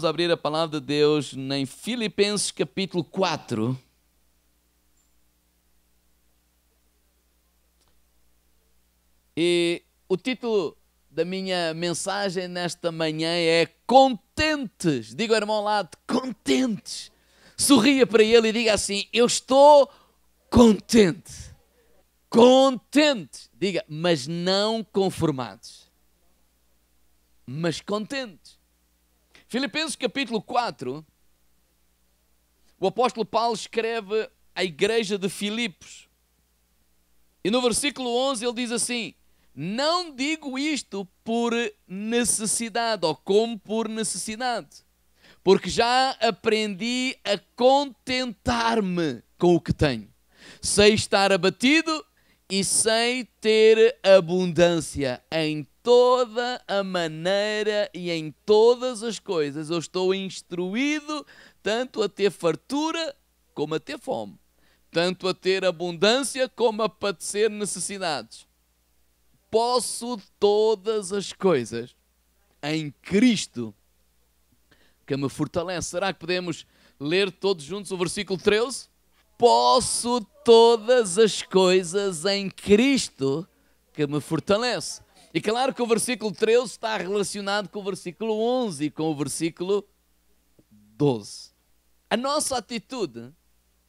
Vamos abrir a palavra de Deus em Filipenses capítulo 4. E o título da minha mensagem nesta manhã é Contentes. Diga ao irmão ao lado, contentes. Sorria para ele e diga assim, eu estou contente. Contentes. Diga, mas não conformados. Mas contentes. Filipenses capítulo 4, o apóstolo Paulo escreve à igreja de Filipos. E no versículo 11 ele diz assim, não digo isto por necessidade ou como por necessidade, porque já aprendi a contentar-me com o que tenho. Sei estar abatido e sei ter abundância em toda a maneira e em todas as coisas. Eu estou instruído tanto a ter fartura como a ter fome, tanto a ter abundância como a padecer necessidades. Posso todas as coisas em Cristo que me fortalece. Será que podemos ler todos juntos o versículo 13? Posso todas as coisas em Cristo que me fortalece. E claro que o versículo 13 está relacionado com o versículo 11 e com o versículo 12. A nossa atitude,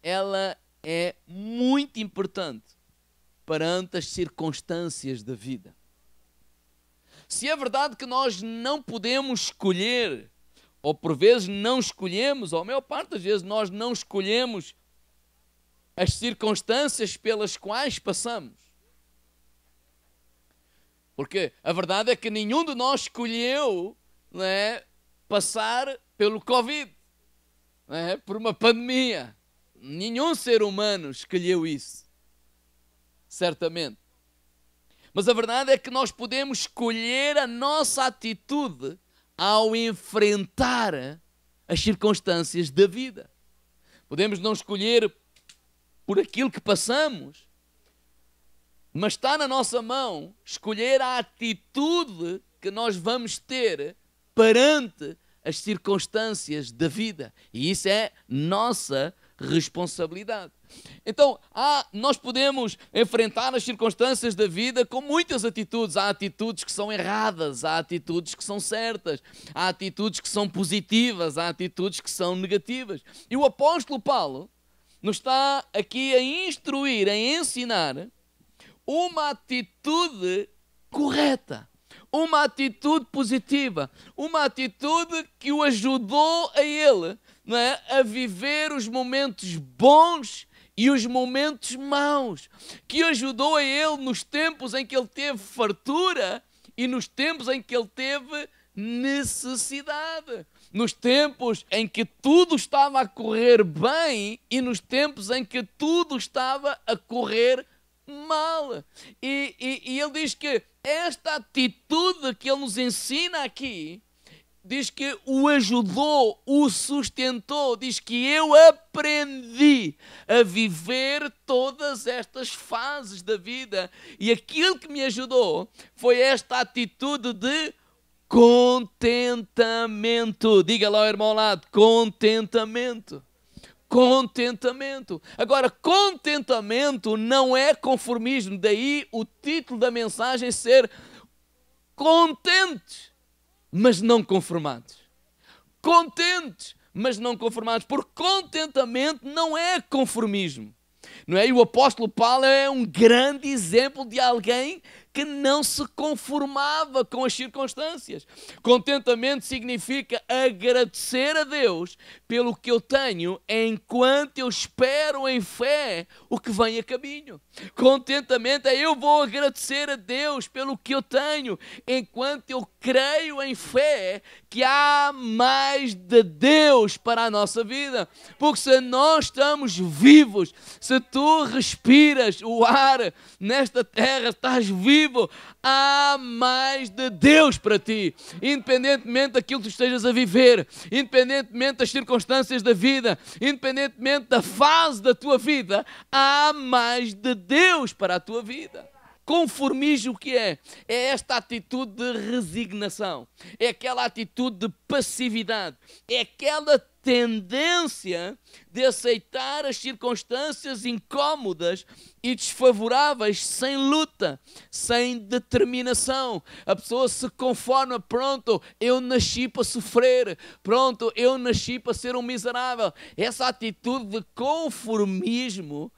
ela é muito importante perante as circunstâncias da vida. Se é verdade que nós não podemos escolher, ou por vezes não escolhemos, ou a maior parte das vezes nós não escolhemos as circunstâncias pelas quais passamos. Porque a verdade é que nenhum de nós escolheu, não é, passar pelo Covid, não é, por uma pandemia. Nenhum ser humano escolheu isso, certamente. Mas a verdade é que nós podemos escolher a nossa atitude ao enfrentar as circunstâncias da vida. Podemos não escolher por aquilo que passamos, mas está na nossa mão escolher a atitude que nós vamos ter perante as circunstâncias da vida. E isso é nossa responsabilidade. Então, nós podemos enfrentar as circunstâncias da vida com muitas atitudes. Há atitudes que são erradas, há atitudes que são certas, há atitudes que são positivas, há atitudes que são negativas. E o apóstolo Paulo nos está aqui a instruir, a ensinar uma atitude correta, uma atitude positiva, uma atitude que o ajudou a ele, não é, a viver os momentos bons e os momentos maus, que o ajudou a ele nos tempos em que ele teve fartura e nos tempos em que ele teve necessidade, nos tempos em que tudo estava a correr bem e nos tempos em que tudo estava a correr mal. E ele diz que esta atitude que ele nos ensina aqui, diz que o ajudou, o sustentou, diz que eu aprendi a viver todas estas fases da vida e aquilo que me ajudou foi esta atitude de contentamento. Diga lá ao irmão ao lado, contentamento. Contentamento. Agora, contentamento não é conformismo, daí o título da mensagem ser contentes, mas não conformados. Contentes, mas não conformados, porque contentamento não é conformismo, não é? E o apóstolo Paulo é um grande exemplo de alguém que não se conformava com as circunstâncias. Contentamento significa agradecer a Deus pelo que eu tenho enquanto eu espero em fé o que vem a caminho. Contentamento é eu vou agradecer a Deus pelo que eu tenho enquanto eu creio em fé que há mais de Deus para a nossa vida. Porque se nós estamos vivos, se tu respiras o ar nesta terra, estás vivo, há mais de Deus para ti, independentemente daquilo que tu estejas a viver, independentemente das circunstâncias da vida, independentemente da fase da tua vida, há mais de Deus para a tua vida. conformismo o que é? É esta atitude de resignação, é aquela atitude de passividade, é aquela tendência de aceitar as circunstâncias incómodas e desfavoráveis sem luta, sem determinação. A pessoa se conforma, pronto, eu nasci para sofrer, pronto, eu nasci para ser um miserável. Essa atitude de conformismo,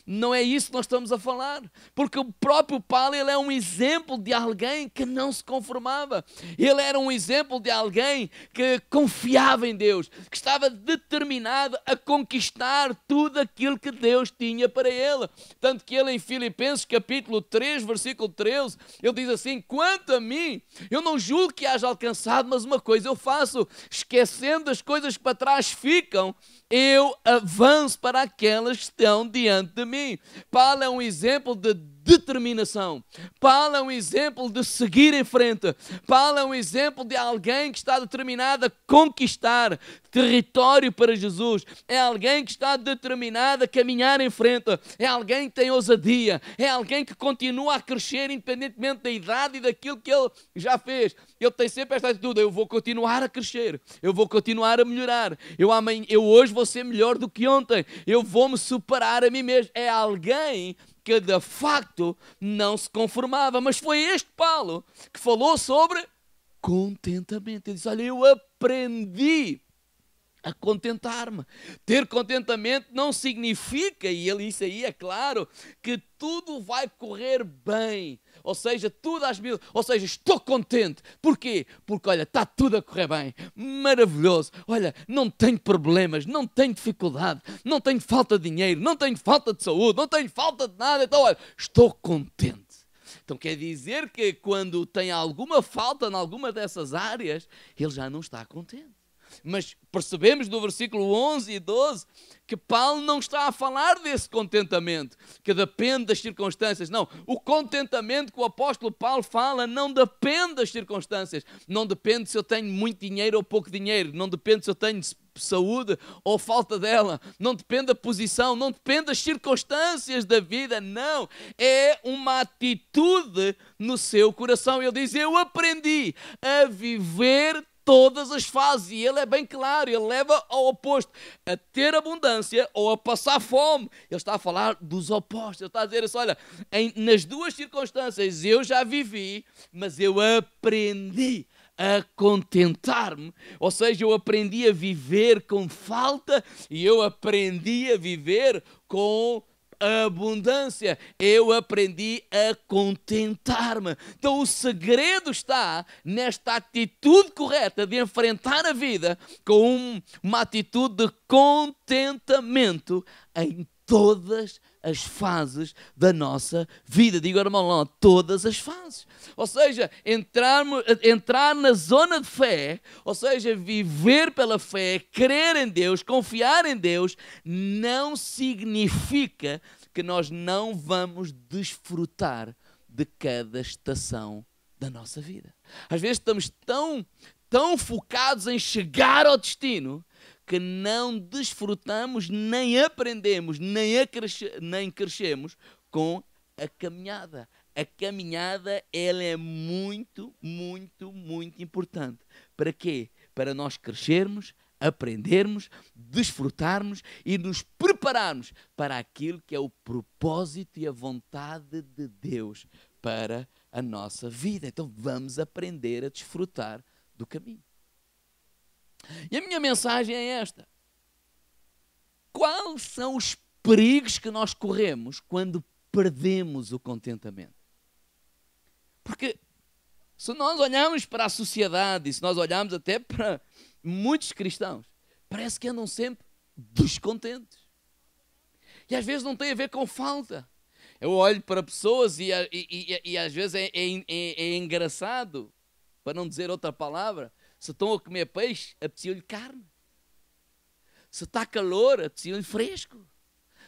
não é isso que nós estamos a falar, porque o próprio Paulo, ele é um exemplo de alguém que não se conformava, ele era um exemplo de alguém que confiava em Deus, que estava determinado a conquistar tudo aquilo que Deus tinha para ele, tanto que ele em Filipenses capítulo 3, versículo 13, ele diz assim: quanto a mim, eu não julgo que haja alcançado, mas uma coisa eu faço, esquecendo as coisas que para trás ficam, eu avanço para aquelas que estão diante de mim. Paulo é um exemplo de determinação. Paulo é um exemplo de seguir em frente. Paulo é um exemplo de alguém que está determinado a conquistar território para Jesus. É alguém que está determinado a caminhar em frente. É alguém que tem ousadia. É alguém que continua a crescer independentemente da idade e daquilo que ele já fez. Ele tem sempre esta atitude: eu vou continuar a crescer. Eu vou continuar a melhorar. Eu hoje vou ser melhor do que ontem. Eu vou me superar a mim mesmo. É alguém que de facto não se conformava. Mas foi este Paulo que falou sobre contentamento. Ele disse: olha, eu aprendi a contentar-me. Ter contentamento não significa, e ele isso aí é claro, que tudo vai correr bem. Ou seja, tudo às mil. Ou seja, estou contente. Porquê? Porque, olha, está tudo a correr bem. Maravilhoso. Olha, não tenho problemas, não tenho dificuldade, não tenho falta de dinheiro, não tenho falta de saúde, não tenho falta de nada. Então, olha, estou contente. Então quer dizer que quando tem alguma falta em alguma dessas áreas, ele já não está contente. Mas percebemos no versículo 11 e 12 que Paulo não está a falar desse contentamento, que depende das circunstâncias. Não, o contentamento que o apóstolo Paulo fala não depende das circunstâncias. Não depende se eu tenho muito dinheiro ou pouco dinheiro. Não depende se eu tenho saúde ou falta dela. Não depende da posição. Não depende das circunstâncias da vida. Não, é uma atitude no seu coração. Ele diz: eu aprendi a viver todas as fases, e ele é bem claro, ele leva ao oposto, a ter abundância ou a passar fome. Ele está a falar dos opostos, ele está a dizer assim: olha, nas duas circunstâncias eu já vivi, mas eu aprendi a contentar-me, ou seja, eu aprendi a viver com falta e eu aprendi a viver com abundância. Eu aprendi a contentar-me. Então o segredo está nesta atitude correta de enfrentar a vida com uma atitude de contentamento em todas as fases da nossa vida. Digo, irmão, não, todas as fases. Ou seja, entrar na zona de fé, ou seja, viver pela fé, crer em Deus, confiar em Deus, não significa que nós não vamos desfrutar de cada estação da nossa vida. Às vezes estamos tão focados em chegar ao destino que não desfrutamos, nem aprendemos, nem crescemos com a caminhada. A caminhada, ela é muito, muito, muito importante. Para quê? Para nós crescermos, aprendermos, desfrutarmos e nos prepararmos para aquilo que é o propósito e a vontade de Deus para a nossa vida. Então vamos aprender a desfrutar do caminho. E a minha mensagem é esta: quais são os perigos que nós corremos quando perdemos o contentamento? Porque se nós olharmos para a sociedade e se nós olharmos até para muitos cristãos, parece que andam sempre descontentes. E às vezes não tem a ver com falta. Eu olho para pessoas e às vezes é engraçado, para não dizer outra palavra. Se estão a comer peixe, apetecia-lhe carne. Se está calor, apetecia-lhe fresco.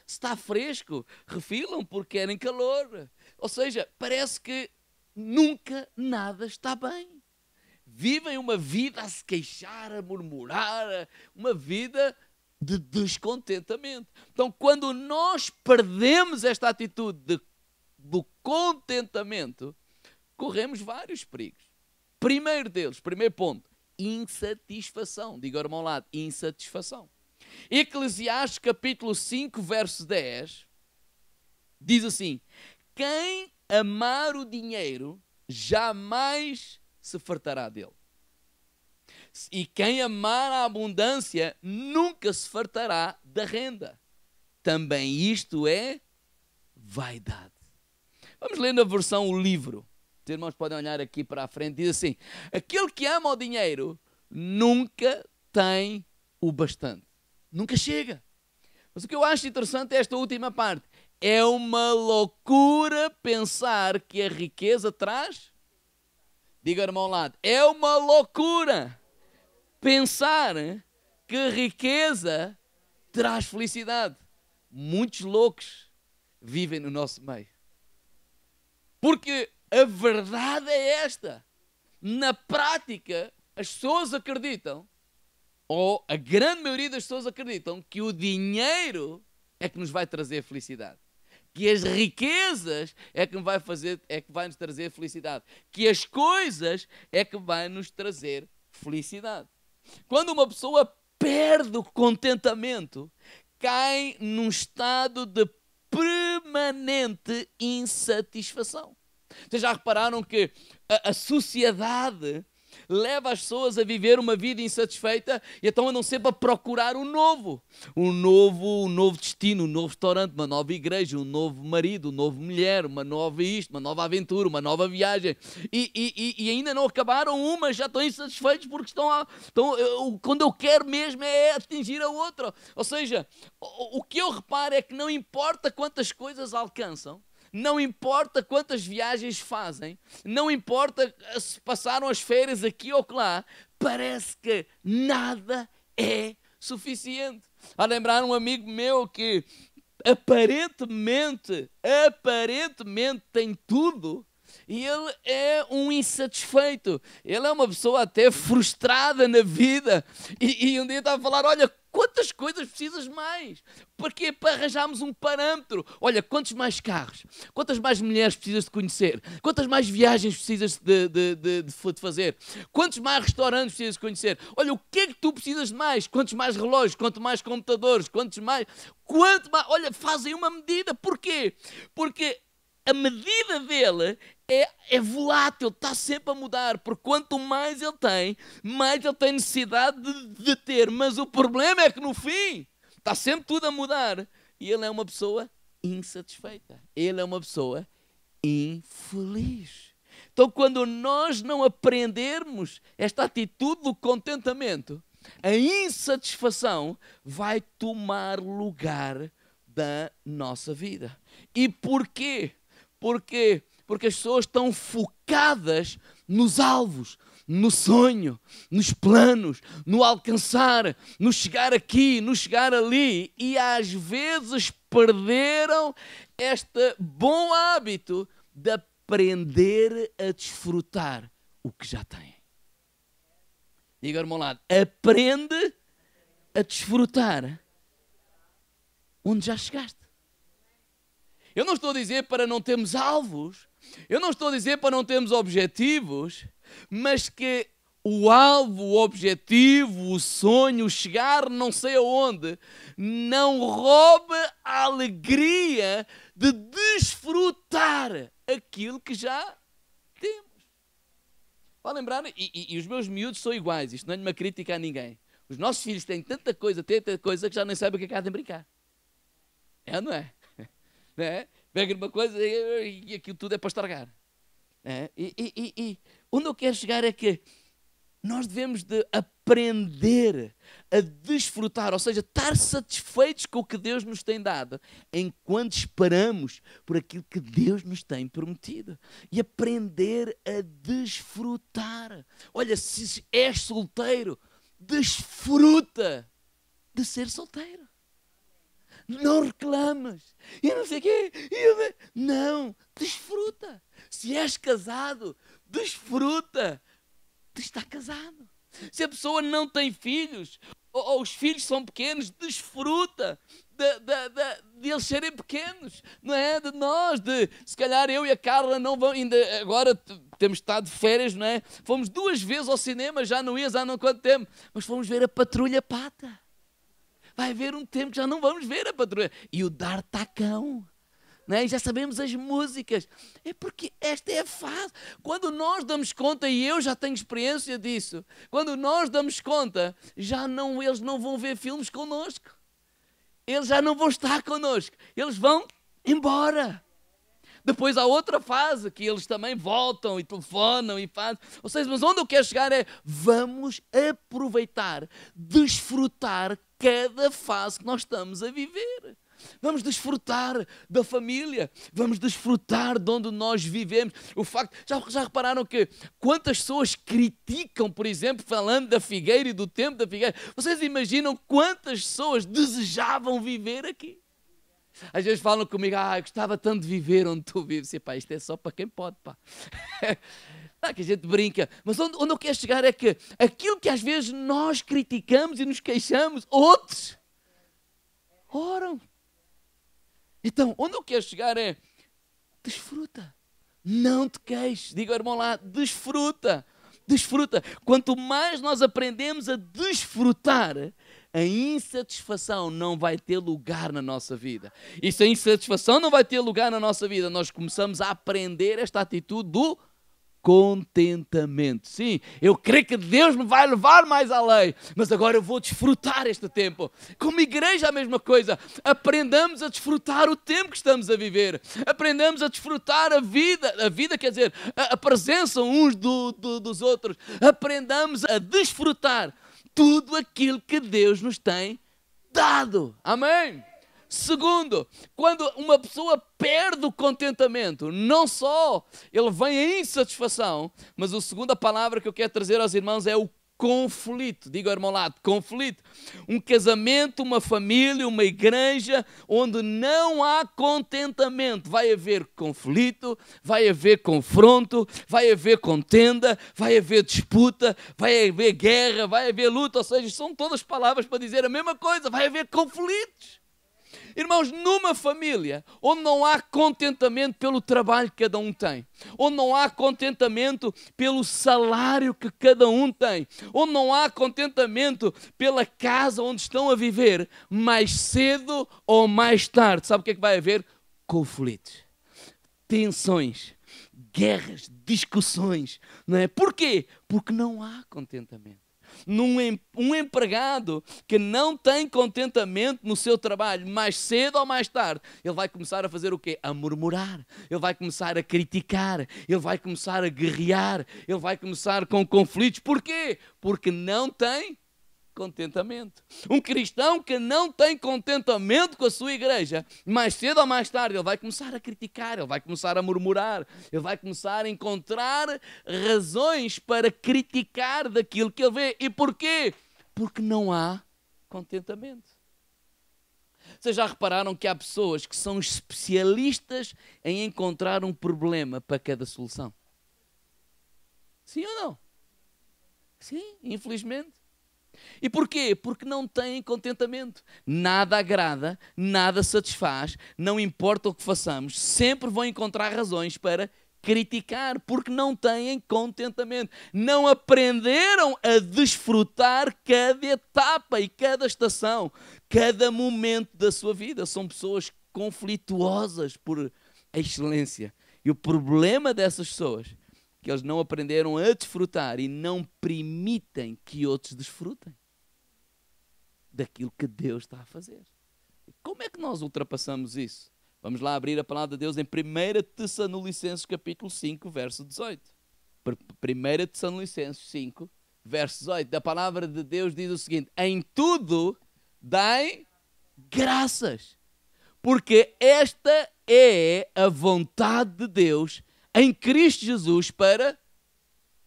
Se está fresco, refilam porque querem calor. Ou seja, parece que nunca nada está bem. Vivem uma vida a se queixar, a murmurar, uma vida de descontentamento. Então, quando nós perdemos esta atitude do contentamento, corremos vários perigos. Primeiro deles, primeiro ponto, insatisfação. Diga ao irmão ao lado, insatisfação. Eclesiastes capítulo 5, verso 10, diz assim: quem amar o dinheiro, jamais se fartará dele. E quem amar a abundância, nunca se fartará da renda. Também isto é vaidade. Vamos ler na versão o livro. Os irmãos podem olhar aqui para a frente. Diz assim: aquele que ama o dinheiro nunca tem o bastante. Nunca chega. Mas o que eu acho interessante é esta última parte. É uma loucura pensar que a riqueza traz. Diga, irmão, ao lado. É uma loucura pensar que a riqueza traz felicidade. Muitos loucos vivem no nosso meio. Porque a verdade é esta. Na prática, as pessoas acreditam, ou a grande maioria das pessoas acreditam, que o dinheiro é que nos vai trazer felicidade. Que as riquezas é que vai nos trazer felicidade. Que as coisas é que vai nos trazer felicidade. Quando uma pessoa perde o contentamento, cai num estado de permanente insatisfação. Vocês já repararam que a sociedade leva as pessoas a viver uma vida insatisfeita e então andam sempre a procurar o novo. Um novo destino, um novo restaurante, uma nova igreja, um novo marido, uma nova mulher, uma nova isto, uma nova aventura, uma nova viagem. E ainda não acabaram uma, já estão insatisfeitos porque quando eu quero mesmo é atingir a outra. Ou seja, o que eu reparo é que não importa quantas coisas alcançam, não importa quantas viagens fazem, não importa se passaram as férias aqui ou lá, parece que nada é suficiente. A lembrar um amigo meu que aparentemente tem tudo e ele é um insatisfeito. Ele é uma pessoa até frustrada na vida. E um dia estava a falar, olha, quantas coisas precisas mais? Para quê? Para arranjarmos um parâmetro. Olha, quantos mais carros? Quantas mais mulheres precisas de conhecer? Quantas mais viagens precisas de fazer? Quantos mais restaurantes precisas de conhecer? Olha, o que é que tu precisas de mais? Quantos mais relógios? Quanto mais computadores? Quanto mais... Olha, fazem uma medida. Porquê? Porque a medida dele é volátil, está sempre a mudar, porque quanto mais ele tem necessidade de ter. Mas o problema é que no fim está sempre tudo a mudar e ele é uma pessoa insatisfeita, ele é uma pessoa infeliz. Então, quando nós não aprendermos esta atitude do contentamento, a insatisfação vai tomar lugar da nossa vida. E porquê? Porque as pessoas estão focadas nos alvos, no sonho, nos planos, no alcançar, no chegar aqui, no chegar ali, e às vezes perderam este bom hábito de aprender a desfrutar o que já têm. Diga ao irmão ao lado, aprende a desfrutar onde já chegaste. Eu não estou a dizer para não termos alvos, eu não estou a dizer para não termos objetivos, mas que o alvo, o objetivo, o sonho, o chegar não sei aonde, não roube a alegria de desfrutar aquilo que já temos. Para lembrar, e os meus miúdos são iguais, isto não é uma crítica a ninguém. Os nossos filhos têm tanta coisa que já nem sabem o que é que há de brincar. É ou não é? É? Pega uma coisa e aquilo tudo é para estragar. É? Onde eu quero chegar é que nós devemos de aprender a desfrutar, ou seja, estar satisfeitos com o que Deus nos tem dado, enquanto esperamos por aquilo que Deus nos tem prometido. E aprender a desfrutar. Olha, se és solteiro, desfruta de ser solteiro. Não reclamas. E não sei o quê. Não, desfruta. Se és casado, desfruta de estar casado. Se a pessoa não tem filhos, ou os filhos são pequenos, desfruta de eles serem pequenos, não é? De nós, se calhar eu e a Carla não vamos, ainda agora temos estado de férias, não é? Fomos 2 vezes ao cinema, já não ias há não quanto tempo, mas fomos ver a Patrulha Pata. Vai haver um tempo que já não vamos ver a Patrulha. E o D'Artacão. Né? E já sabemos as músicas. É porque esta é a fase. Quando nós damos conta, e eu já tenho experiência disso, quando nós damos conta, eles não vão ver filmes connosco. Eles já não vão estar connosco. Eles vão embora. Depois há outra fase, que eles também voltam e telefonam e fazem. Ou seja, mas onde eu quero chegar é, vamos aproveitar, desfrutar cada fase que nós estamos a viver. Vamos desfrutar da família, vamos desfrutar de onde nós vivemos. O facto, já repararam que quantas pessoas criticam, por exemplo, falando da figueira e do tempo da figueira? Vocês imaginam quantas pessoas desejavam viver aqui? Às vezes falam comigo, eu gostava tanto de viver onde tu vives. E, pá, isto é só para quem pode, pá. Que a gente brinca. Mas onde eu quero chegar é que aquilo que às vezes nós criticamos e nos queixamos, outros oram. Então, onde eu quero chegar é, desfruta, não te queixes. Diga ao irmão lá, desfruta, desfruta. Quanto mais nós aprendemos a desfrutar, a insatisfação não vai ter lugar na nossa vida. E se a insatisfação não vai ter lugar na nossa vida, nós começamos a aprender esta atitude do contentamento. Sim, eu creio que Deus me vai levar mais além, mas agora eu vou desfrutar este tempo. Como igreja a mesma coisa. Aprendamos a desfrutar o tempo que estamos a viver. Aprendamos a desfrutar a vida quer dizer, a presença uns dos outros. Aprendamos a desfrutar tudo aquilo que Deus nos tem dado. Amém? Segundo, quando uma pessoa perde o contentamento, não só ele vem a insatisfação, mas a segunda palavra que eu quero trazer aos irmãos é o conflito. Diga ao irmão lá, conflito. Um casamento, uma família, uma igreja, onde não há contentamento. Vai haver conflito, vai haver confronto, vai haver contenda, vai haver disputa, vai haver guerra, vai haver luta. Ou seja, são todas palavras para dizer a mesma coisa. Vai haver conflitos. Irmãos, numa família onde não há contentamento pelo trabalho que cada um tem, onde não há contentamento pelo salário que cada um tem, onde não há contentamento pela casa onde estão a viver, mais cedo ou mais tarde, sabe o que é que vai haver? Conflitos, tensões, guerras, discussões, não é? Porquê? Porque não há contentamento. Um empregado que não tem contentamento no seu trabalho, mais cedo ou mais tarde, ele vai começar a fazer o quê? A murmurar, ele vai começar a criticar, ele vai começar a guerrear, ele vai começar com conflitos. Porquê? Porque não tem contentamento. Um cristão que não tem contentamento com a sua igreja, mais cedo ou mais tarde, ele vai começar a criticar, ele vai começar a murmurar, ele vai começar a encontrar razões para criticar daquilo que ele vê. E porquê? Porque não há contentamento. Vocês já repararam que há pessoas que são especialistas em encontrar um problema para cada solução? Sim ou não? Sim, infelizmente. E porquê? Porque não têm contentamento. Nada agrada, nada satisfaz, não importa o que façamos, sempre vão encontrar razões para criticar, porque não têm contentamento. Não aprenderam a desfrutar cada etapa e cada estação, cada momento da sua vida. São pessoas conflituosas por excelência. E o problema dessas pessoas que eles não aprenderam a desfrutar e não permitem que outros desfrutem daquilo que Deus está a fazer. Como é que nós ultrapassamos isso? Vamos lá abrir a palavra de Deus em 1 Tessalonicenses capítulo 5, verso 18. 1 Tessalonicenses 5, verso 18. A palavra de Deus diz o seguinte: em tudo dai graças, porque esta é a vontade de Deus em Cristo Jesus para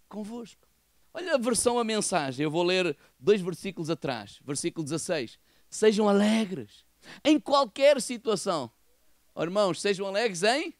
convosco. Olha a versão, a mensagem. Eu vou ler 2 versículos atrás. Versículo 16. Sejam alegres em qualquer situação. Oh, irmãos, sejam alegres em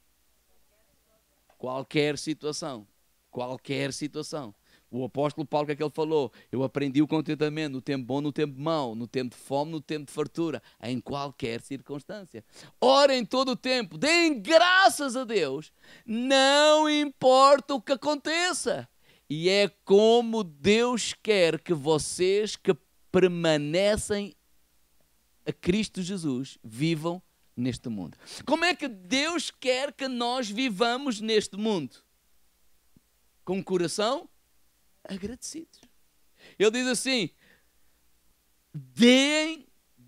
qualquer situação. Qualquer situação. O apóstolo Paulo, o que é que ele falou? Eu aprendi o contentamento no tempo bom, no tempo mau, no tempo de fome, no tempo de fartura, em qualquer circunstância. Ora, em todo o tempo, deem graças a Deus, não importa o que aconteça. E é como Deus quer que vocês que permanecem a Cristo Jesus vivam neste mundo. Como é que Deus quer que nós vivamos neste mundo? Com o coração agradecidos. Ele diz assim: deem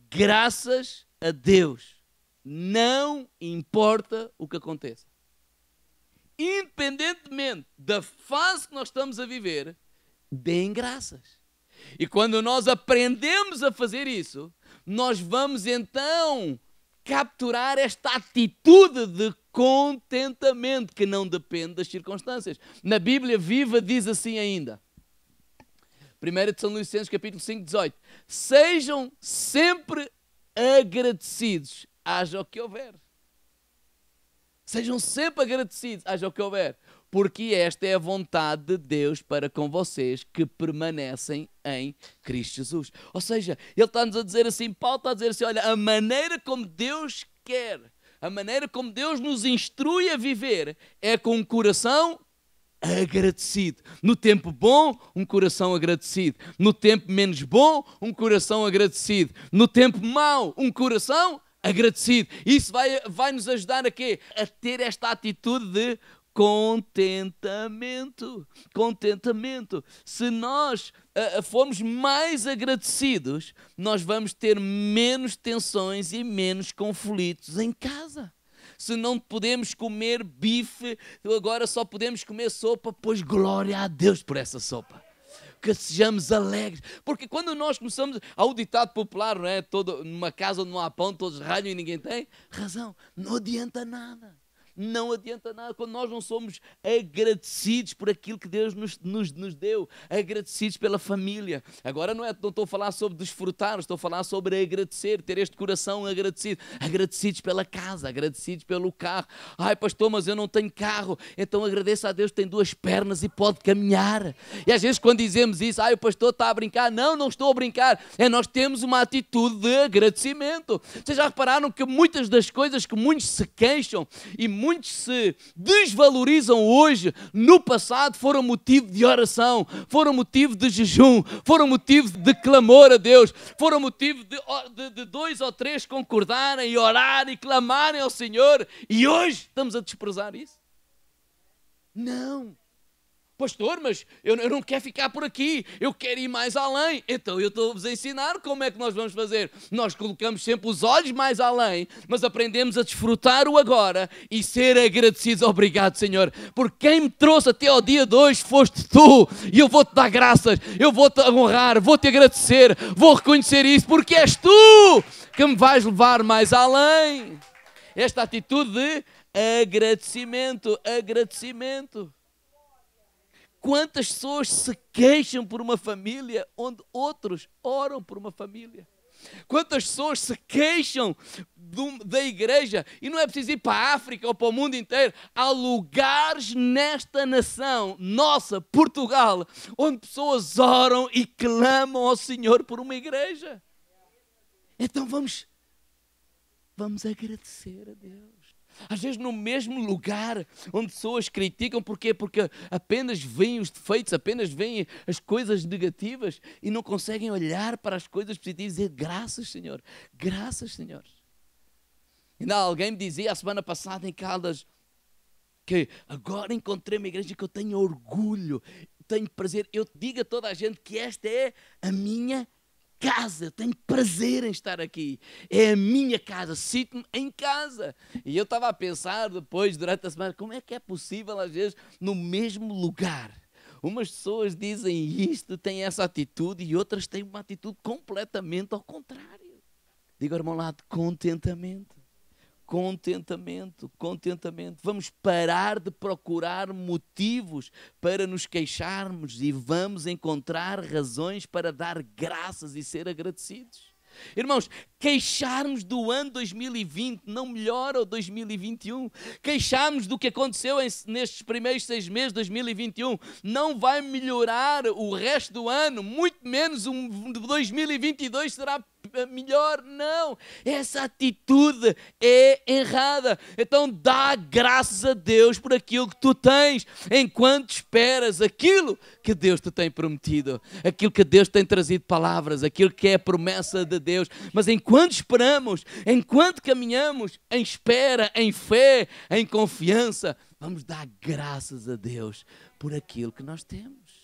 graças a Deus, não importa o que aconteça. Independentemente da fase que nós estamos a viver, deem graças. E quando nós aprendemos a fazer isso, nós vamos então capturar esta atitude de contentamento que não depende das circunstâncias. Na Bíblia Viva diz assim ainda, 1 Tessalonicenses capítulo 5, 18: sejam sempre agradecidos, haja o que houver. Sejam sempre agradecidos, haja o que houver, porque esta é a vontade de Deus para com vocês que permanecem em Cristo Jesus. Ou seja, ele está-nos a dizer assim, Paulo está a dizer assim, olha, a maneira como Deus quer, a maneira como Deus nos instrui a viver é com um coração agradecido. No tempo bom, um coração agradecido. No tempo menos bom, um coração agradecido. No tempo mau, um coração agradecido. Isso vai nos ajudar a quê? A ter esta atitude de contentamento. Contentamento. Se nós formos mais agradecidos, nós vamos ter menos tensões e menos conflitos em casa. Se não podemos comer bife, agora só podemos comer sopa, pois glória a Deus por essa sopa. Que sejamos alegres. Porque quando nós começamos, há o ditado popular, não é? Numa casa onde não há pão, todos ralham e ninguém tem razão. Não adianta nada. Não adianta nada quando nós não somos agradecidos por aquilo que Deus nos deu, agradecidos pela família. Agora não estou a falar sobre desfrutar, estou a falar sobre agradecer, ter este coração agradecido. Agradecidos pela casa, agradecidos pelo carro. Ai, pastor, mas eu não tenho carro. Então agradeço a Deus que tem 2 pernas e pode caminhar. E às vezes quando dizemos isso, ai, o pastor está a brincar. Não, não estou a brincar. Nós temos uma atitude de agradecimento. Vocês já repararam que muitas das coisas que muitos se queixam e muitos se desvalorizam hoje, no passado foram motivo de oração, foram motivo de jejum, foram motivo de clamor a Deus, foram motivo de 2 ou 3 concordarem e orarem e clamarem ao Senhor, e hoje estamos a desprezar isso? Não. Pastor, mas eu não quero ficar por aqui, eu quero ir mais além. Então eu estou-vos a ensinar como é que nós vamos fazer. Nós colocamos sempre os olhos mais além, mas aprendemos a desfrutar o agora e ser agradecidos. Obrigado, Senhor, porque quem me trouxe até ao dia de hoje foste Tu, e eu vou-te dar graças, eu vou-te honrar, vou-te agradecer, vou reconhecer isso, porque és Tu que me vais levar mais além. Esta atitude de agradecimento, agradecimento. Quantas pessoas se queixam por uma família onde outros oram por uma família? Quantas pessoas se queixam da igreja, e não é preciso ir para a África ou para o mundo inteiro, há lugares nesta nação, nossa, Portugal, onde pessoas oram e clamam ao Senhor por uma igreja. Então vamos agradecer a Deus. Às vezes no mesmo lugar onde pessoas criticam, porquê? Porque apenas veem os defeitos, apenas veem as coisas negativas e não conseguem olhar para as coisas positivas e dizer graças, Senhor, graças, Senhor. Ainda alguém me dizia a semana passada em Caldas que agora encontrei uma igreja que eu tenho orgulho, tenho prazer. Eu digo a toda a gente que esta é a minha casa, eu tenho prazer em estar aqui, é a minha casa, sinto-me em casa. E eu estava a pensar depois, durante a semana, como é que é possível às vezes no mesmo lugar umas pessoas dizem isto, têm essa atitude, e outras têm uma atitude completamente ao contrário. Diga ao irmão lá, de contentamento. Contentamento, contentamento. Vamos parar de procurar motivos para nos queixarmos e vamos encontrar razões para dar graças e ser agradecidos. Irmãos, queixarmos do ano 2020 não melhora o 2021. Queixarmos do que aconteceu nestes primeiros 6 meses de 2021 não vai melhorar o resto do ano, muito menos o 2022 será melhor. Não, essa atitude é errada. Então dá graças a Deus por aquilo que tu tens, enquanto esperas aquilo que Deus te tem prometido, aquilo que Deus tem trazido palavras, aquilo que é a promessa de Deus. Mas enquanto esperamos, enquanto caminhamos em espera, em fé, em confiança, vamos dar graças a Deus por aquilo que nós temos.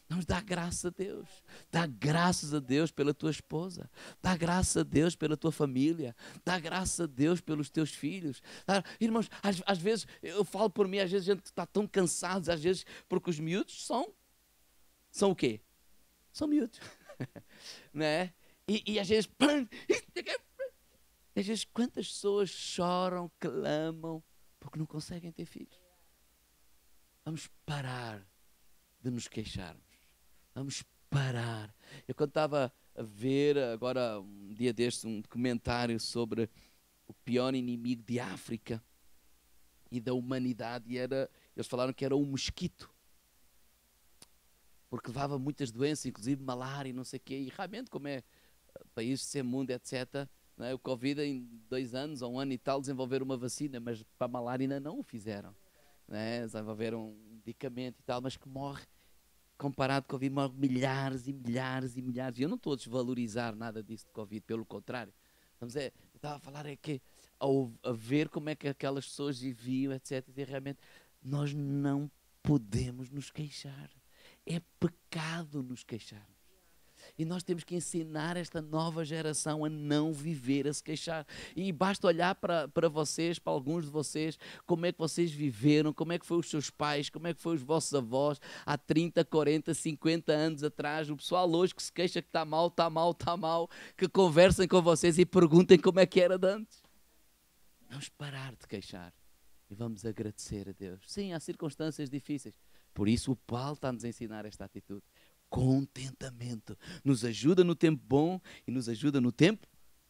Vamos dar graças a Deus. Dá graças a Deus pela tua esposa. Dá graças a Deus pela tua família. Dá graças a Deus pelos teus filhos. Irmãos, às vezes, eu falo por mim, às vezes a gente está tão cansado, às vezes, porque os miúdos são o quê? São miúdos. Né? E às vezes, quantas pessoas choram, clamam, porque não conseguem ter filhos? Vamos parar de nos queixarmos. Vamos parar. Eu quando estava a ver, agora um dia destes, um documentário sobre o pior inimigo de África e da humanidade, e eles falaram que era o mosquito, porque levava muitas doenças, inclusive malária e não sei o quê, e realmente, como é país de ser mundo, etc., não é? O Covid em 2 anos ou 1 ano e tal desenvolveram uma vacina, mas para a malária ainda não o fizeram, não é? Desenvolveram um medicamento e tal, mas que morre, comparado com o Covid, morre milhares e milhares e milhares. E eu não estou a desvalorizar nada disso de Covid, pelo contrário. Eu estava a falar que a ver como é que aquelas pessoas viviam, etc., e realmente nós não podemos nos queixar. É pecado nos queixarmos. E nós temos que ensinar esta nova geração a não viver, a se queixar. E basta olhar para vocês, para alguns de vocês, como é que vocês viveram, como é que foram os seus pais, como é que foram os vossos avós há 30, 40, 50 anos atrás. O pessoal hoje que se queixa que está mal, está mal, está mal, que conversem com vocês e perguntem como é que era de antes. Vamos parar de queixar e vamos agradecer a Deus. Sim, há circunstâncias difíceis. Por isso o Paulo está-nos a ensinar esta atitude. Contentamento. Nos ajuda no tempo bom e nos ajuda no tempo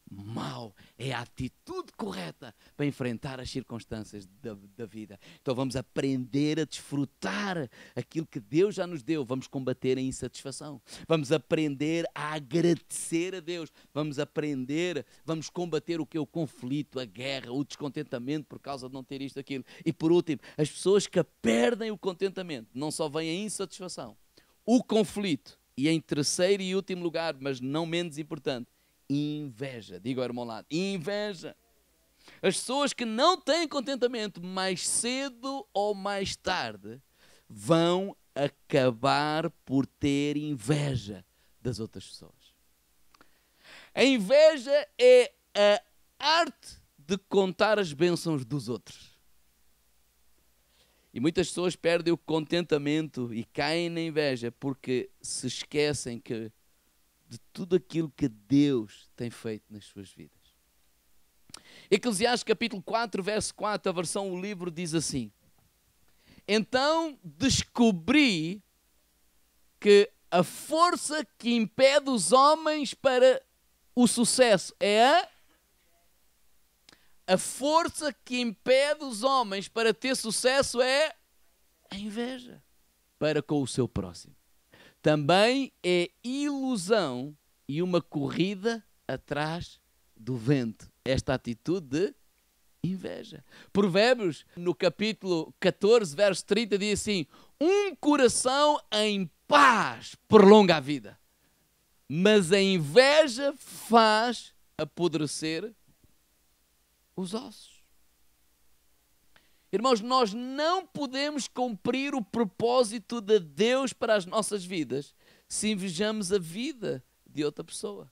mau. É a atitude correta para enfrentar as circunstâncias da vida. Então vamos aprender a desfrutar aquilo que Deus já nos deu. Vamos combater a insatisfação. Vamos aprender a agradecer a Deus. Vamos combater o que é o conflito, a guerra, o descontentamento por causa de não ter isto, aquilo. E por último, as pessoas que perdem o contentamento, não só vem a insatisfação, o conflito, e em terceiro e último lugar, mas não menos importante, inveja. Diga ao irmão lá, inveja. As pessoas que não têm contentamento, mais cedo ou mais tarde, vão acabar por ter inveja das outras pessoas. A inveja é a arte de contar as bênçãos dos outros. E muitas pessoas perdem o contentamento e caem na inveja porque se esquecem de tudo aquilo que Deus tem feito nas suas vidas. Eclesiastes capítulo 4, verso 4, a versão, o livro diz assim: então descobri que a força que impede os homens para o sucesso é a força que impede os homens para ter sucesso é a inveja para com o seu próximo. Também é ilusão e uma corrida atrás do vento. Esta atitude de inveja. Provérbios, no capítulo 14, verso 30, diz assim: um coração em paz prolonga a vida, mas a inveja faz apodrecer os ossos. Irmãos, nós não podemos cumprir o propósito de Deus para as nossas vidas se invejamos a vida de outra pessoa.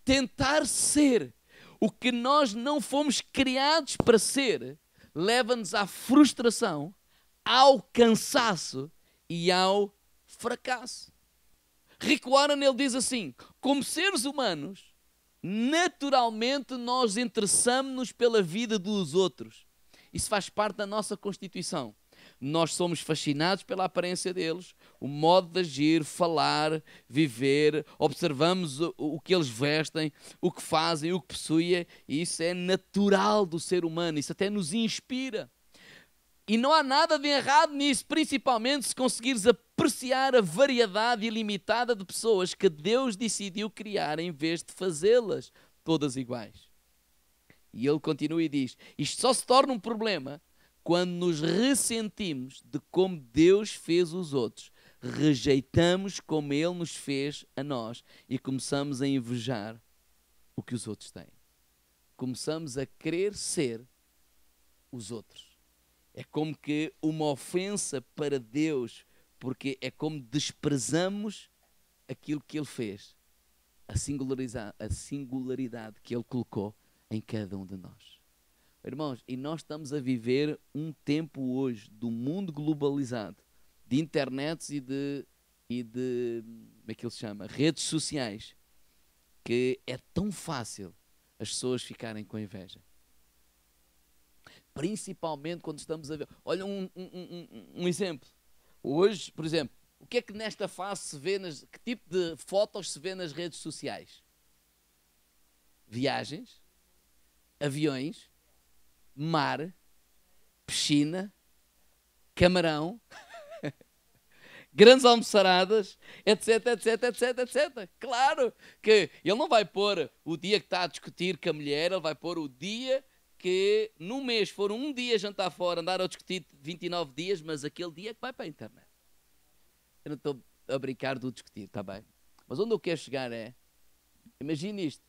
Tentar ser o que nós não fomos criados para ser leva-nos à frustração, ao cansaço e ao fracasso. Rick Warren, ele diz assim: como seres humanos, naturalmente nós interessamos-nos pela vida dos outros. Isso faz parte da nossa constituição. nós somos fascinados pela aparência deles, o modo de agir, falar, viver, observamos o que eles vestem, o que fazem, o que possuem, e isso é natural do ser humano, isso até nos inspira. E não há nada de errado nisso, principalmente se conseguires apreciar a variedade ilimitada de pessoas que Deus decidiu criar em vez de fazê-las todas iguais. E ele continua e diz, isto só se torna um problema quando nos ressentimos de como Deus fez os outros, rejeitamos como Ele nos fez a nós e começamos a invejar o que os outros têm. Começamos a querer ser os outros. É como que uma ofensa para Deus, porque é como desprezamos aquilo que Ele fez, a singularidade que Ele colocou em cada um de nós. Irmãos, e nós estamos a viver um tempo hoje do mundo globalizado, de internets e de como é que ele se chama? Redes sociais, que é tão fácil as pessoas ficarem com inveja. Principalmente quando estamos a ver. Olha um exemplo. Hoje, por exemplo, o que é que nesta fase se vê, que tipo de fotos se vê nas redes sociais? Viagens, aviões, mar, piscina, camarão, grandes almoçaradas, etc, etc, etc, etc. Claro que ele não vai pôr o dia que está a discutir com a mulher, ele vai pôr o dia que no mês for um dia jantar fora, andar a discutir 29 dias, mas aquele dia que vai para a internet. Eu não estou a brincar do discutir, está bem? Mas onde eu quero chegar é, imagine isto,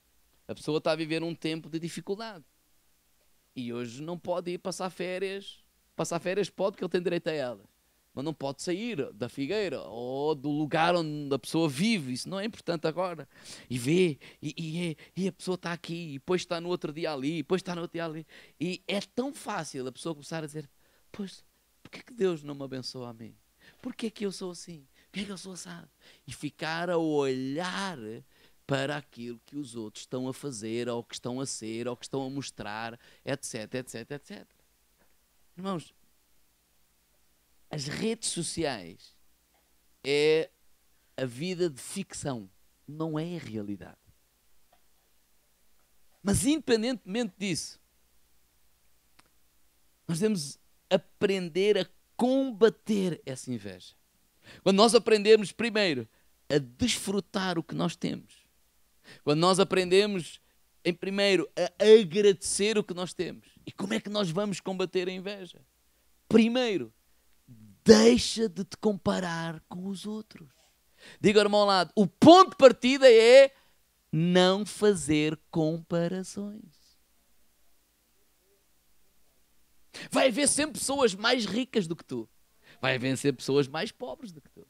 a pessoa está a viver um tempo de dificuldade. E hoje não pode ir passar férias. Passar férias pode, porque ele tem direito a elas. Mas não pode sair da figueira ou do lugar onde a pessoa vive. Isso não é importante agora. E vê, e a pessoa está aqui, e depois está no outro dia ali, e depois está no outro dia ali. E é tão fácil a pessoa começar a dizer, pois, porquê que Deus não me abençoa a mim? Porquê que eu sou assim? Porquê que eu sou assado? E ficar a olhar para aquilo que os outros estão a fazer, ou que estão a ser, ou que estão a mostrar, etc, etc, etc. Irmãos, as redes sociais é a vida de ficção, não é a realidade. Mas independentemente disso, nós devemos aprender a combater essa inveja. Quando nós aprendemos, primeiro, a desfrutar o que nós temos. Quando nós aprendemos, em primeiro, a agradecer o que nós temos. E como é que nós vamos combater a inveja? Primeiro, deixa de te comparar com os outros. Diga ao irmão ao lado, o ponto de partida é não fazer comparações. Vai haver sempre pessoas mais ricas do que tu. Vai haver sempre pessoas mais pobres do que tu.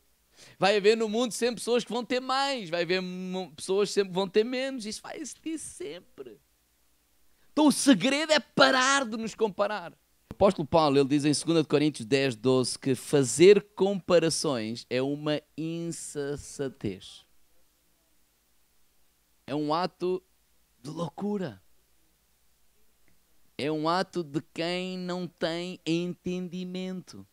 Vai haver no mundo sempre pessoas que vão ter mais. Vai haver pessoas que sempre vão ter menos. Isso vai existir sempre. Então o segredo é parar de nos comparar. O apóstolo Paulo, ele diz em 2 Coríntios 10, 12, que fazer comparações é uma insensatez. É um ato de loucura. É um ato de quem não tem entendimento.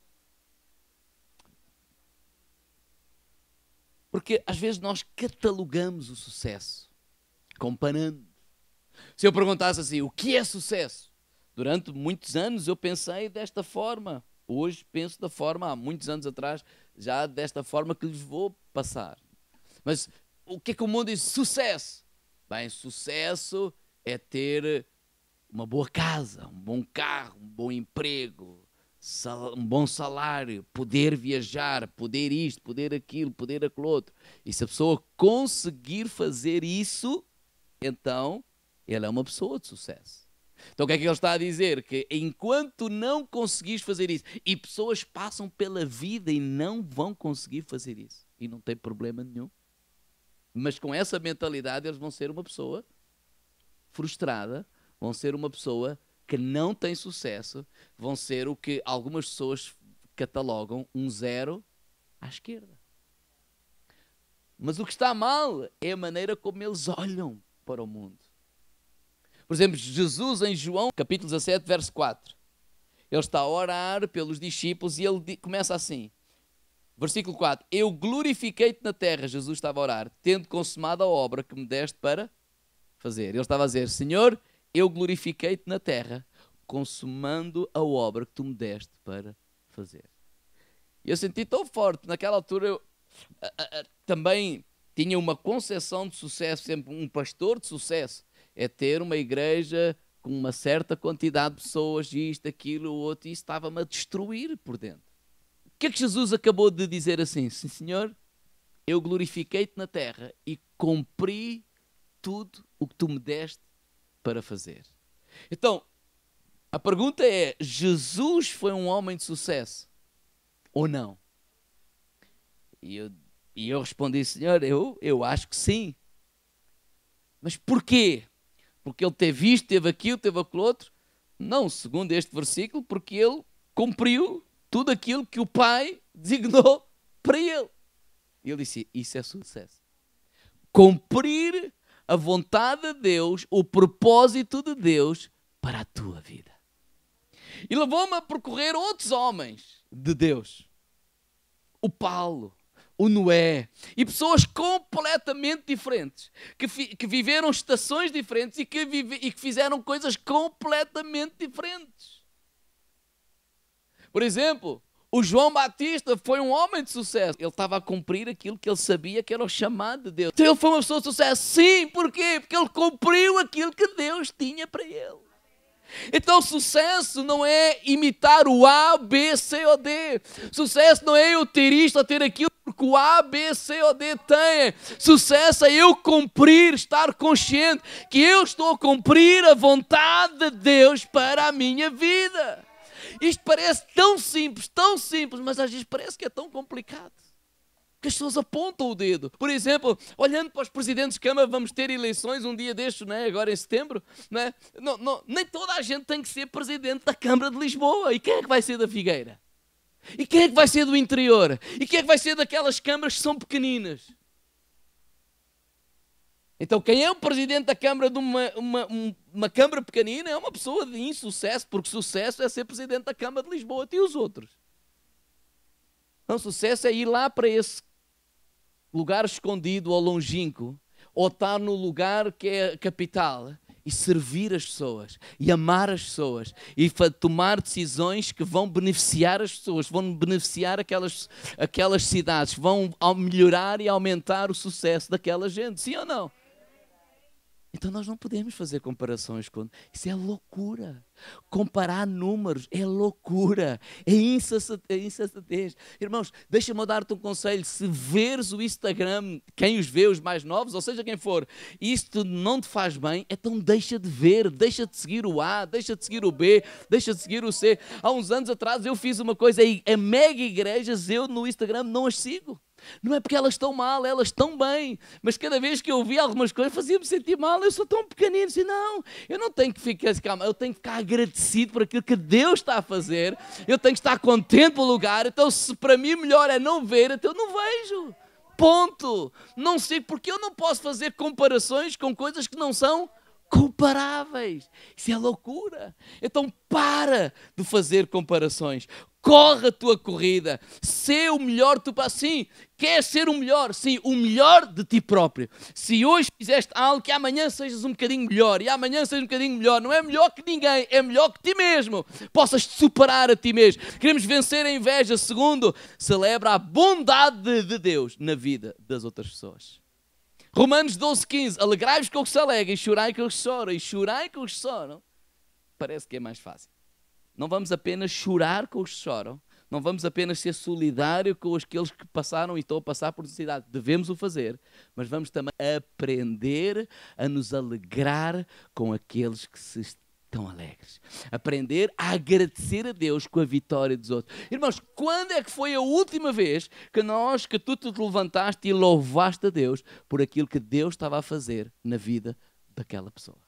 Porque às vezes nós catalogamos o sucesso, comparando. Se eu perguntasse assim, o que é sucesso? Durante muitos anos eu pensei desta forma. Hoje penso da forma, há muitos anos atrás, já desta forma que lhes vou passar. Mas o que é que o mundo diz? Sucesso. Bem, sucesso é ter uma boa casa, um bom carro, um bom emprego, um bom salário, poder viajar, poder isto, poder aquilo, poder aquilo outro. E se a pessoa conseguir fazer isso, então ela é uma pessoa de sucesso. Então o que é que ele está a dizer? Que enquanto não conseguires fazer isso, e pessoas passam pela vida e não vão conseguir fazer isso, e não tem problema nenhum, mas com essa mentalidade eles vão ser uma pessoa frustrada, vão ser uma pessoa que não tem sucesso, vão ser o que algumas pessoas catalogam um zero à esquerda. Mas o que está mal é a maneira como eles olham para o mundo. Por exemplo, Jesus em João, capítulo 17, verso 4. Ele está a orar pelos discípulos e ele começa assim. Versículo 4. Eu glorifiquei-te na terra, Jesus estava a orar, tendo consumado a obra que me deste para fazer. Ele estava a dizer, Senhor, eu glorifiquei-te na terra, consumando a obra que tu me deste para fazer. E eu senti tão forte, naquela altura eu também tinha uma concepção de sucesso, sempre um pastor de sucesso, é ter uma igreja com uma certa quantidade de pessoas, isto, aquilo, o outro, e isso estava-me a destruir por dentro. O que é que Jesus acabou de dizer assim? Sim, Senhor, eu glorifiquei-te na terra e cumpri tudo o que tu me deste para fazer. Então, a pergunta é, Jesus foi um homem de sucesso ou não? E eu respondi, Senhor, eu acho que sim. Mas porquê? Porque ele teve isto, teve aquilo, teve aquilo outro? Não, segundo este versículo, porque ele cumpriu tudo aquilo que o Pai designou para ele. E ele disse, isso é sucesso. Cumprir a vontade de Deus, o propósito de Deus para a tua vida. E levou-me a percorrer outros homens de Deus. O Paulo, o Noé, e pessoas completamente diferentes, que viveram estações diferentes e que fizeram coisas completamente diferentes. Por exemplo, o João Batista foi um homem de sucesso. Ele estava a cumprir aquilo que ele sabia que era o chamado de Deus. Então ele foi uma pessoa de sucesso. Sim, porquê? Porque ele cumpriu aquilo que Deus tinha para ele. Então sucesso não é imitar o A, B, C ou D. Sucesso não é eu ter isto ou ter aquilo porque o A, B, C ou D tem. Sucesso é eu cumprir, estar consciente que eu estou a cumprir a vontade de Deus para a minha vida. Isto parece tão simples, mas às vezes parece que é tão complicado. Porque as pessoas apontam o dedo. Por exemplo, olhando para os presidentes de Câmara, vamos ter eleições um dia destes, não é? Agora em setembro. Não é? Nem toda a gente tem que ser presidente da Câmara de Lisboa. E quem é que vai ser da Figueira? E quem é que vai ser do interior? E quem é que vai ser daquelas câmaras que são pequeninas? Então quem é o presidente da Câmara de uma Câmara pequenina é uma pessoa de insucesso, porque sucesso é ser presidente da Câmara de Lisboa. E os outros? Não, sucesso é ir lá para esse lugar escondido ou longínquo, ou estar no lugar que é a capital e servir as pessoas, e amar as pessoas, e tomar decisões que vão beneficiar as pessoas, vão beneficiar aquelas cidades, vão melhorar e aumentar o sucesso daquela gente, sim ou não? Então nós não podemos fazer comparações com... Isso é loucura. Comparar números é loucura. É insensatez. Irmãos, deixa-me dar-te um conselho. Se veres o Instagram, quem os vê, os mais novos, ou seja quem for, isto não te faz bem, então deixa de ver, deixa de seguir o A, deixa de seguir o B, deixa de seguir o C. Há uns anos atrás eu fiz uma coisa, a mega igrejas eu no Instagram não as sigo. Não é porque elas estão mal, elas estão bem. Mas cada vez que eu via algumas coisas, fazia-me sentir mal. Eu sou tão pequenino. Assim, não, eu não tenho que ficar calma. Eu tenho que ficar agradecido por aquilo que Deus está a fazer. Eu tenho que estar contente pelo lugar. Então, se para mim melhor é não ver, então eu não vejo. Ponto. Não sei porque eu não posso fazer comparações com coisas que não são comparáveis. Isso é loucura. Então para de fazer comparações. Corre a tua corrida. Sê o melhor tu para sim. Queres ser o melhor? Sim, o melhor de ti próprio. Se hoje fizeste algo, que amanhã sejas um bocadinho melhor. E amanhã sejas um bocadinho melhor. Não é melhor que ninguém, é melhor que ti mesmo. Possas te superar a ti mesmo. Queremos vencer a inveja. Segundo, celebra a bondade de Deus na vida das outras pessoas. Romanos 12:15. Alegrai-vos com os que se alegram e chorai com os que choram. E chorai com os que choram. Parece que é mais fácil. Não vamos apenas chorar com os que choram. Não vamos apenas ser solidários com aqueles que passaram e estão a passar por necessidade. Devemos o fazer. Mas vamos também aprender a nos alegrar com aqueles que se estão alegres. Aprender a agradecer a Deus com a vitória dos outros. Irmãos, quando é que foi a última vez que tu te levantaste e louvaste a Deus por aquilo que Deus estava a fazer na vida daquela pessoa,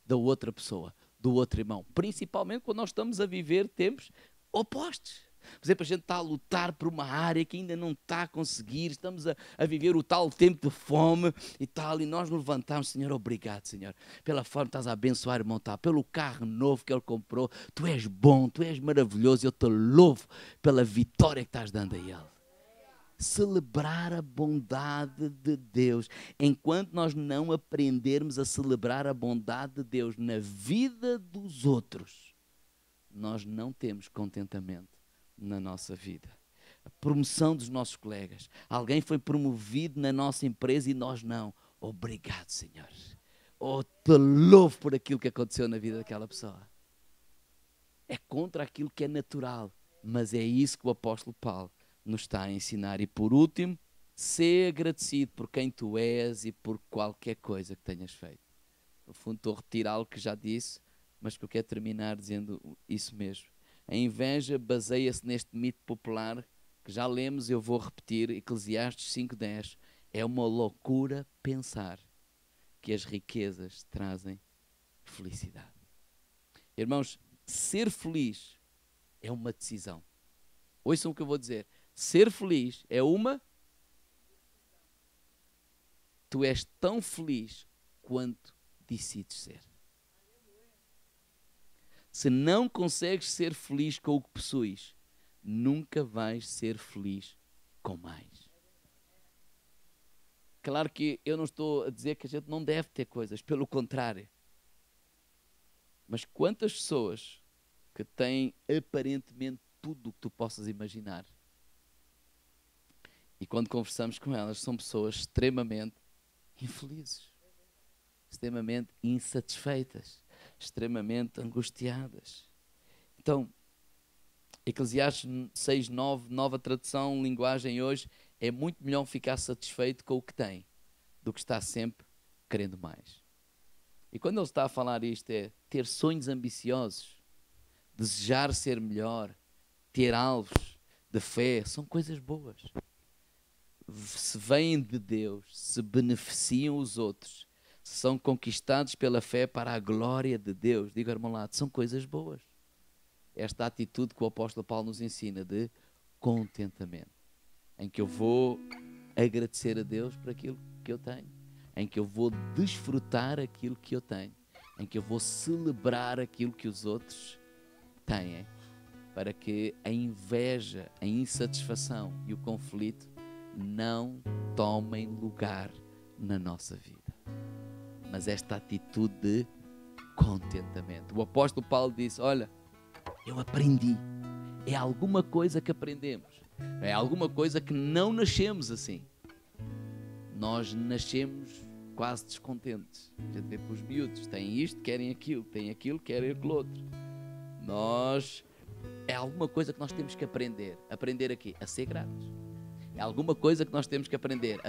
da outra pessoa, do outro irmão? Principalmente quando nós estamos a viver tempos opostos. Por exemplo, a gente está a lutar por uma área que ainda não está a conseguir, estamos a viver o tal tempo de fome e tal, e nós nos levantamos, Senhor, obrigado, Senhor, pela forma que estás a abençoar o irmão tal, pelo carro novo que ele comprou, tu és bom, tu és maravilhoso, eu te louvo pela vitória que estás dando a ele. Celebrar a bondade de Deus. Enquanto nós não aprendermos a celebrar a bondade de Deus na vida dos outros, nós não temos contentamento na nossa vida. A promoção dos nossos colegas. Alguém foi promovido na nossa empresa e nós não. Obrigado, Senhor. Oh, te louvo por aquilo que aconteceu na vida daquela pessoa. É contra aquilo que é natural, mas é isso que o apóstolo Paulo nos está a ensinar. E por último, ser agradecido por quem tu és e por qualquer coisa que tenhas feito. No fundo, estou a retirar algo que já disse, mas que eu quero terminar dizendo isso mesmo. A inveja baseia-se neste mito popular que já lemos, eu vou repetir, Eclesiastes 5:10. É uma loucura pensar que as riquezas trazem felicidade. Irmãos, ser feliz é uma decisão. Ouçam o que eu vou dizer. Ser feliz é uma... Tu és tão feliz quanto decides ser. Se não consegues ser feliz com o que possuis, nunca vais ser feliz com mais. Claro que eu não estou a dizer que a gente não deve ter coisas, pelo contrário. Mas quantas pessoas que têm aparentemente tudo o que tu possas imaginar, e quando conversamos com elas, são pessoas extremamente infelizes, extremamente insatisfeitas, extremamente angustiadas. Então, Eclesiastes 6:9, nova tradução, linguagem hoje, é muito melhor ficar satisfeito com o que tem do que estar sempre querendo mais. E quando ele está a falar isto, é ter sonhos ambiciosos, desejar ser melhor, ter alvos de fé, são coisas boas. Se vêm de Deus, se beneficiam os outros, se são conquistados pela fé para a glória de Deus, diga ao irmão lá, são coisas boas. Esta atitude que o apóstolo Paulo nos ensina de contentamento, em que eu vou agradecer a Deus por aquilo que eu tenho, em que eu vou desfrutar aquilo que eu tenho, em que eu vou celebrar aquilo que os outros têm, para que a inveja, a insatisfação e o conflito não tomem lugar na nossa vida. Mas esta atitude de contentamento. O apóstolo Paulo disse, olha, eu aprendi. É alguma coisa que aprendemos. É alguma coisa que não nascemos assim. Nós nascemos quase descontentes. A gente vê para os miúdos, têm isto, querem aquilo, têm aquilo, querem aquilo outro. É alguma coisa que nós temos que aprender. Aprender aqui, a ser gratos. É alguma coisa que nós temos que aprender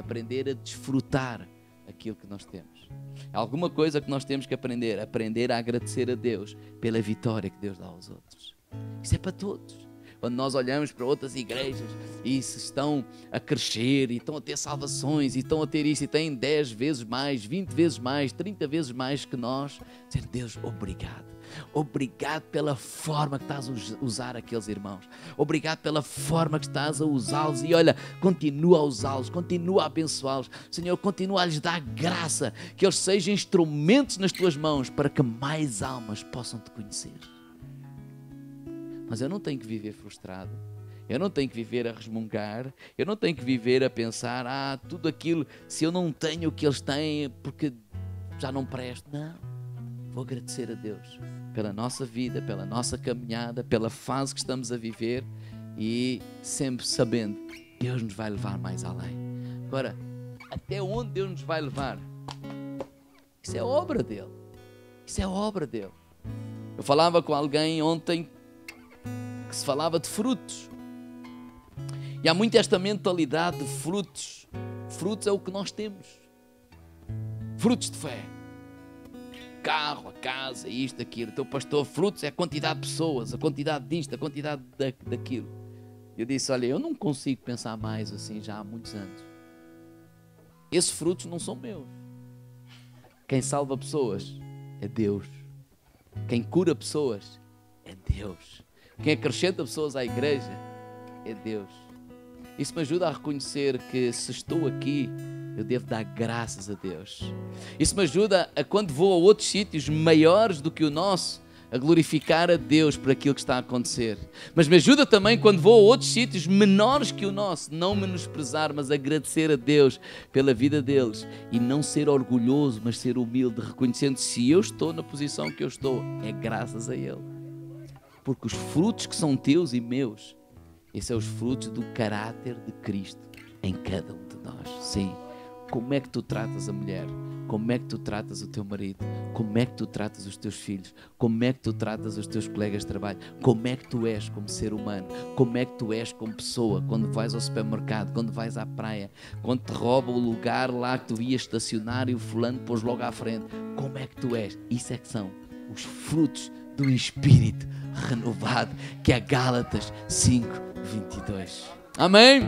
a desfrutar aquilo que nós temos. É alguma coisa que nós temos que aprender a agradecer a Deus pela vitória que Deus dá aos outros. Isso é para todos. Quando nós olhamos para outras igrejas e se estão a crescer e estão a ter salvações e estão a ter isso e têm 10 vezes mais, 20 vezes mais, 30 vezes mais que nós, dizer, Deus, obrigado. Obrigado pela forma que estás a usar aqueles irmãos. Obrigado pela forma que estás a usá-los. E olha, continua a usá-los, continua a abençoá-los. Senhor, continua a lhes dar graça, que eles sejam instrumentos nas tuas mãos para que mais almas possam te conhecer. Mas eu não tenho que viver frustrado. Eu não tenho que viver a resmungar. Eu não tenho que viver a pensar, tudo aquilo, se eu não tenho o que eles têm, porque já não presto. Não. Vou agradecer a Deus pela nossa vida, pela nossa caminhada, pela fase que estamos a viver e sempre sabendo que Deus nos vai levar mais além. Agora, até onde Deus nos vai levar? Isso é obra dele. Isso é obra dele. Eu falava com alguém ontem que se falava de frutos. E há muito esta mentalidade de frutos. Frutos é o que nós temos. Frutos de fé. Carro, a casa, isto, aquilo. Teu pastor, frutos é a quantidade de pessoas, a quantidade disto, a quantidade daquilo. Eu disse, olha, eu não consigo pensar mais assim já há muitos anos. Esses frutos não são meus. Quem salva pessoas é Deus. Quem cura pessoas é Deus. Quem acrescenta pessoas à igreja é Deus. Isso me ajuda a reconhecer que se estou aqui, eu devo dar graças a Deus. Isso me ajuda a, quando vou a outros sítios maiores do que o nosso, a glorificar a Deus por aquilo que está a acontecer. Mas me ajuda também quando vou a outros sítios menores que o nosso, não menosprezar, mas agradecer a Deus pela vida deles e não ser orgulhoso, mas ser humilde, reconhecendo se eu estou na posição que eu estou, é graças a Ele. Porque os frutos que são teus e meus, esses são os frutos do caráter de Cristo em cada um de nós. Sim. Como é que tu tratas a mulher? Como é que tu tratas o teu marido? Como é que tu tratas os teus filhos? Como é que tu tratas os teus colegas de trabalho? Como é que tu és como ser humano? Como é que tu és como pessoa? Quando vais ao supermercado, quando vais à praia, quando te rouba o lugar lá que tu ias estacionar e o fulano pôs logo à frente. Como é que tu és? Isso é que são os frutos do Espírito renovado, que é Gálatas 5:22. Amém?